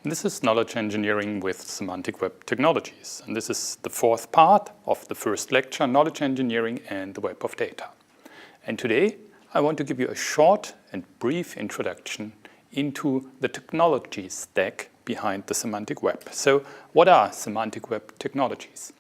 This is Knowledge Engineering with Semantic Web Technologies. And this is the fourth part of the first lecture, Knowledge Engineering and the Web of Data. And today I want to give you a short and brief introduction into the technology stack behind the semantic web. So what are semantic web technologies?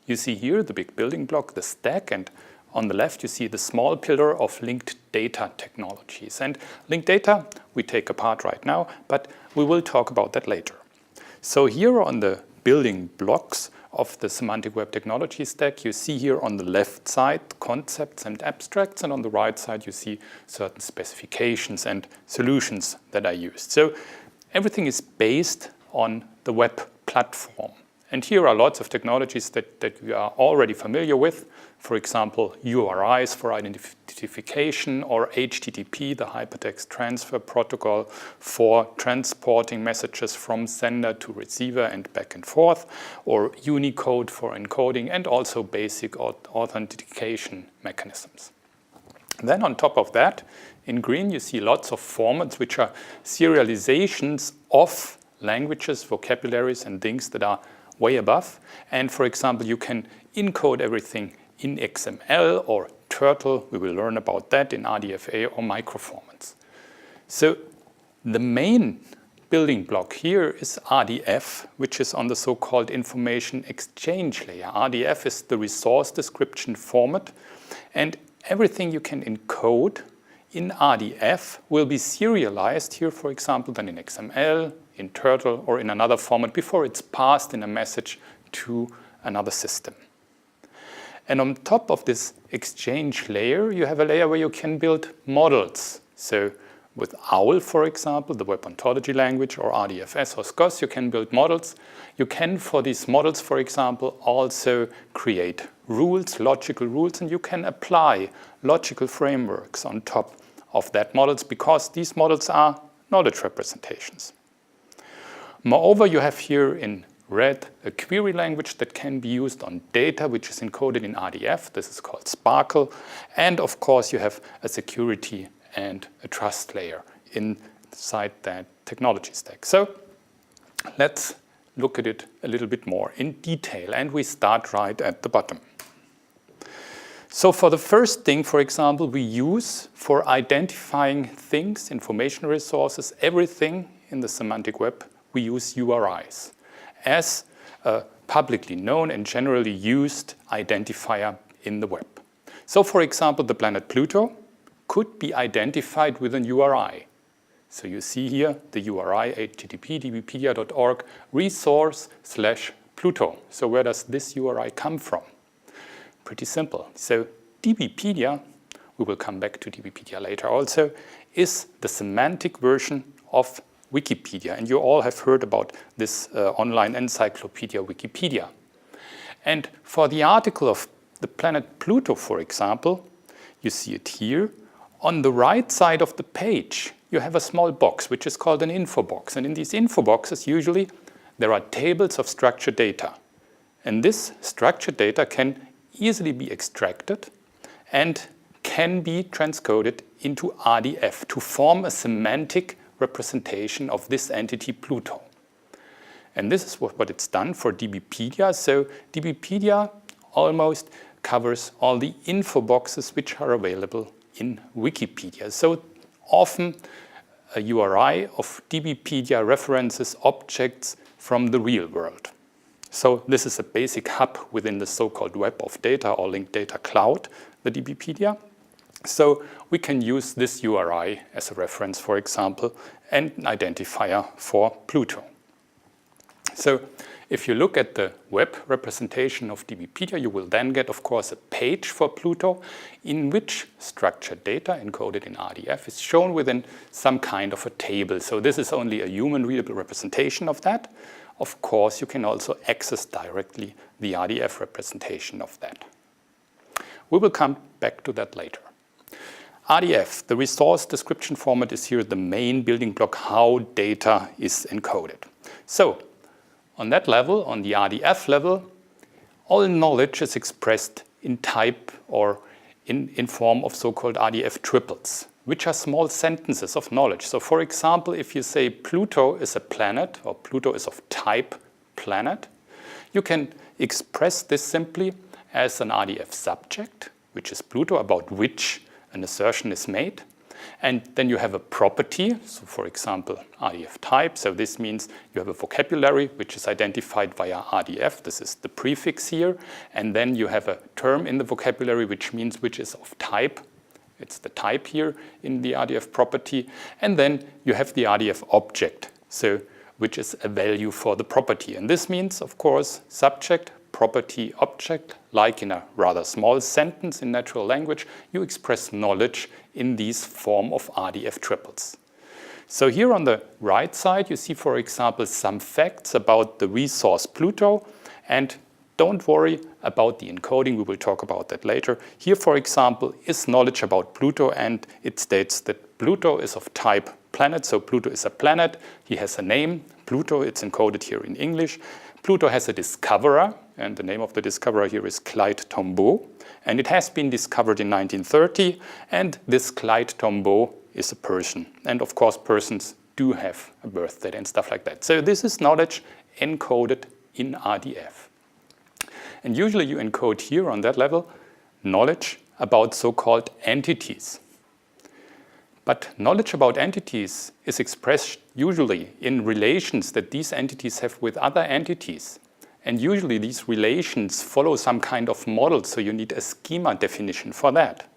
You see here the big building block, the stack, and on the left you see the small pillar of linked data technologies. And linked data we take apart right now, but we will talk about that later. So here on the building blocks of the semantic web technology stack, you see here on the left side concepts and abstracts, and on the right side you see certain specifications and solutions that are used. So everything is based on the web platform. And here are lots of technologies that you are already familiar with. For example, URIs for identification, or HTTP, the Hypertext Transfer Protocol, for transporting messages from sender to receiver and back and forth, or Unicode for encoding, and also basic authentication mechanisms. Then on top of that, in green you see lots of formats which are serializations of languages, vocabularies, and things that are way above. And for example, you can encode everything in XML or Turtle. We will learn about that in RDFA or microformats. So the main building block here is RDF, which is on the so-called information exchange layer. RDF is the resource description format, and everything you can encode in RDF will be serialized here, for example, then in XML, in Turtle, or in another format before it's passed in a message to another system. And on top of this exchange layer, you have a layer where you can build models. So with OWL, for example, the web ontology language, or RDFS or SCOS, you can build models. You can, for these models, for example, also create rules, logical rules, and you can apply logical frameworks on top of that models, because these models are knowledge representations. Moreover, you have here in red a query language that can be used on data which is encoded in RDF. This is called Sparkle. And of course, you have a security and a trust layer inside that technology stack. So let's look at it a little bit more in detail. And we start right at the bottom. So for the first thing, for example, we use for identifying things, information resources, everything in the semantic web, we use URIs as a publicly known and generally used identifier in the web. So for example, the planet Pluto could be identified with an URI. So you see here the URI http://dbpedia.org resource/Pluto. So where does this URI come from? Pretty simple. So dbpedia, we will come back to dbpedia later also, is the semantic version of Wikipedia. And you all have heard about this online encyclopedia, Wikipedia. And for the article of the planet Pluto, for example, you see it here. On the right side of the page, you have a small box, which is called an info box. And in these info boxes, usually, there are tables of structured data. And this structured data can easily be extracted and can be transcoded into RDF to form a semantic representation of this entity Pluto. And this is what it's done for dbpedia. So dbpedia almost covers all the info boxes which are available in Wikipedia. So often a URI of dbpedia references objects from the real world. So this is a basic hub within the so-called web of data or linked data cloud, the dbpedia. So we can use this URI as a reference, for example, and an identifier for Pluto. So if you look at the web representation of dbpedia, you will then get, of course, a page for Pluto in which structured data encoded in RDF is shown within some kind of a table. So this is only a human-readable representation of that. Of course, you can also access directly the RDF representation of that. We will come back to that later. RDF, the resource description format, is here the main building block how data is encoded. So on that level, on the RDF level, all knowledge is expressed in type or in form of so-called RDF triples. which are small sentences of knowledge. So for example, if you say Pluto is a planet, or Pluto is of type planet, you can express this simply as an RDF subject, which is Pluto, about which an assertion is made. And then you have a property, so for example, RDF type. So this means you have a vocabulary which is identified via RDF. This is the prefix here. And then you have a term in the vocabulary which means which is of type. It's the type here in the RDF property. And then you have the RDF object, so which is a value for the property. And this means, of course, subject, property, object. Like in a rather small sentence in natural language, you express knowledge in these form of RDF triples. So here on the right side, you see, for example, some facts about the resource Pluto. And don't worry about the encoding, we will talk about that later. Here, for example, is knowledge about Pluto, and it states that Pluto is of type planet. So Pluto is a planet, he has a name, Pluto, it's encoded here in English. Pluto has a discoverer, and the name of the discoverer here is Clyde Tombaugh. And it has been discovered in 1930, and this Clyde Tombaugh is a person. And of course, persons do have a birth date and stuff like that. So this is knowledge encoded in RDF. And usually you encode here on that level knowledge about so-called entities. But knowledge about entities is expressed usually in relations that these entities have with other entities. And usually these relations follow some kind of model, so you need a schema definition for that.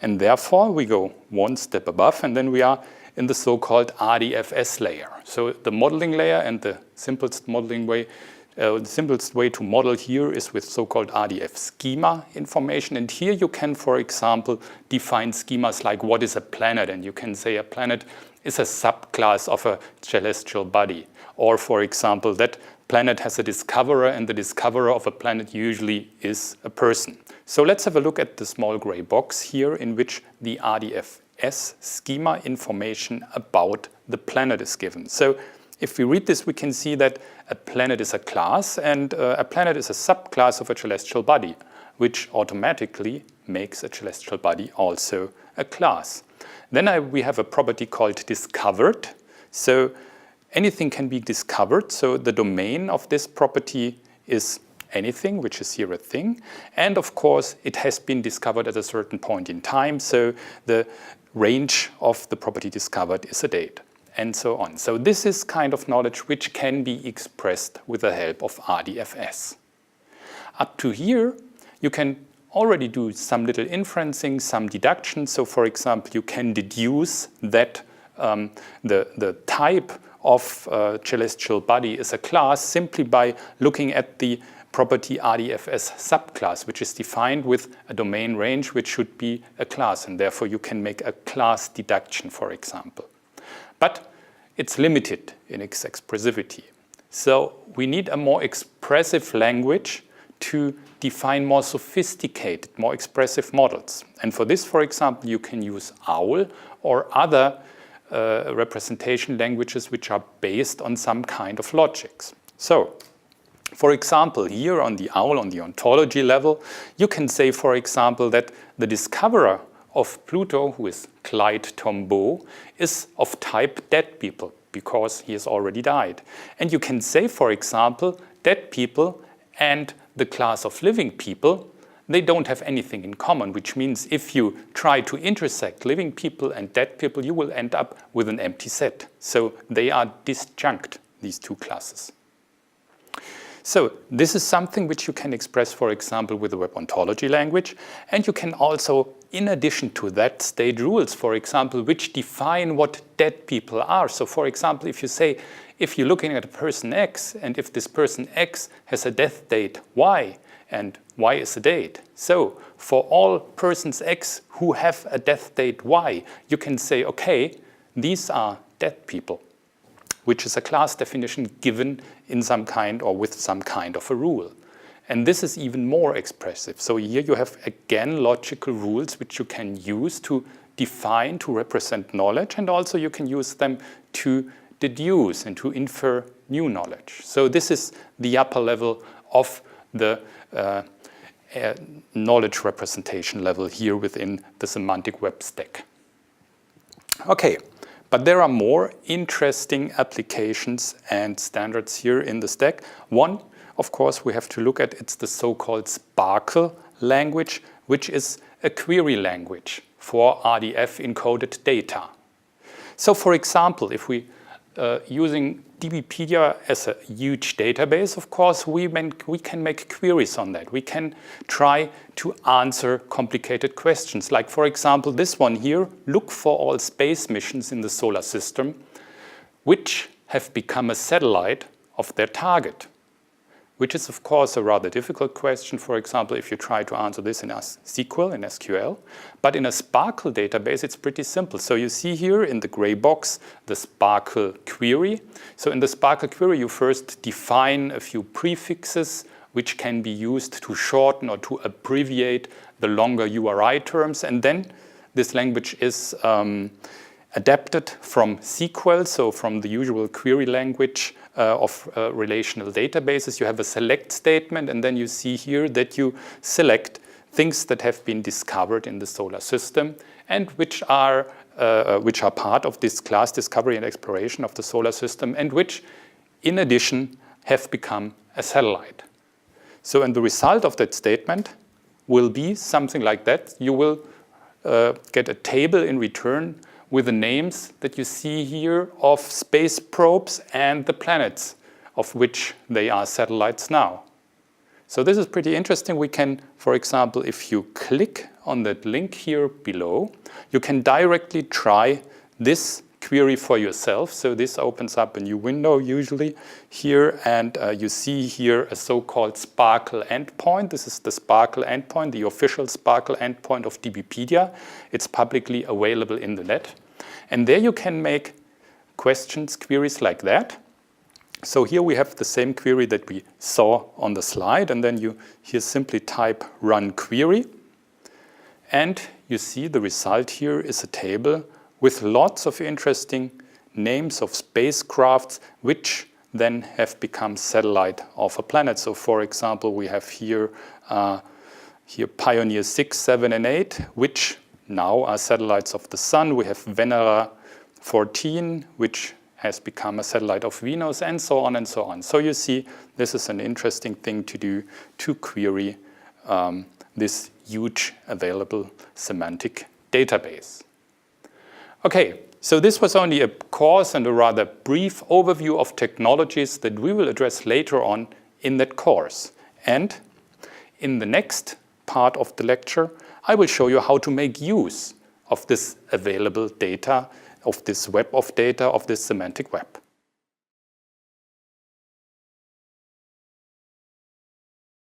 And therefore we go one step above, and then we are in the so-called RDFS layer. So the modeling layer, and the simplest modeling way, the simplest way to model here is with so-called RDF schema information. And here you can, for example, define schemas like what is a planet, and you can say a planet is a subclass of a celestial body. Or, for example, that planet has a discoverer, and the discoverer of a planet usually is a person. So let's have a look at the small gray box here in which the RDFS schema information about the planet is given. So if we read this, we can see that a planet is a class, and a planet is a subclass of a celestial body, which automatically makes a celestial body also a class. Then we have a property called discovered. So anything can be discovered. So the domain of this property is anything, which is here a thing. And of course, it has been discovered at a certain point in time. So the range of the property discovered is a date, and so on. So this is kind of knowledge which can be expressed with the help of RDFS. Up to here, you can already do some little inferencing, some deduction. So for example, you can deduce that the type of celestial body is a class simply by looking at the property RDFS subclass, which is defined with a domain range which should be a class, and therefore you can make a class deduction, for example. But it's limited in its expressivity. So we need a more expressive language to define more sophisticated, more expressive models. And for this, for example, you can use OWL or other representation languages which are based on some kind of logics. So, for example, here on the OWL, on the ontology level, you can say, for example, that the discoverer of Pluto, who is Clyde Tombaugh, is of type dead people, because he has already died. And you can say, for example, dead people and the class of living people, they don't have anything in common, which means if you try to intersect living people and dead people, you will end up with an empty set. So they are disjunct, these two classes. So this is something which you can express, for example, with the web ontology language. And you can also, in addition to that, state rules, for example, which define what dead people are. So for example, if you say, if you're looking at a person X, and if this person X has a death date Y, and Y is a date. So for all persons X who have a death date Y, you can say, okay, these are dead people, which is a class definition given in some kind or with some kind of a rule. And this is even more expressive. So here you have, again, logical rules which you can use to define, to represent knowledge, and also you can use them to deduce and to infer new knowledge. So this is the upper level of the knowledge representation level here within the semantic web stack. Okay, but there are more interesting applications and standards here in the stack. One, of course, we have to look at, it's the so-called Sparkle language, which is a query language for RDF encoded data. So for example, if we using DBpedia as a huge database, of course, we can make queries on that. We can try to answer complicated questions. Like, for example, this one here, look for all space missions in the solar system which have become a satellite of their target, which is, of course, a rather difficult question, for example, if you try to answer this in SQL, in SQL. But in a Sparkle database, it's pretty simple. So you see here in the gray box, the Sparkle query. So in the Sparkle query, you first define a few prefixes which can be used to shorten or to abbreviate the longer URI terms. And then this language is adapted from SQL, so from the usual query language of relational databases. You have a select statement, and then you see here that you select things that have been discovered in the solar system and which are part of this class discovery and exploration of the solar system, and which, in addition, have become a satellite. So, and the result of that statement will be something like that. You will get a table in return with the names that you see here of space probes and the planets of which they are satellites now. So this is pretty interesting. We can, for example, if you click on that link here below, you can directly try this query for yourself. So this opens up a new window usually here, and you see here a so-called Sparkle endpoint. This is the Sparkle endpoint, the official Sparkle endpoint of DBpedia. It's publicly available in the net. And there you can make questions, queries like that. So here we have the same query that we saw on the slide, and then you here simply type run query. And you see the result here is a table with lots of interesting names of spacecrafts which then have become satellite of a planet. So for example, we have here Pioneer 6, 7, and 8, which now are satellites of the Sun. We have Venera 14, which has become a satellite of Venus, and so on and so on. So you see, this is an interesting thing to do to query this huge available semantic database. Okay, so this was only a course and a rather brief overview of technologies that we will address later on in that course. And in the next part of the lecture, I will show you how to make use of this available data, of this web of data, of this semantic web.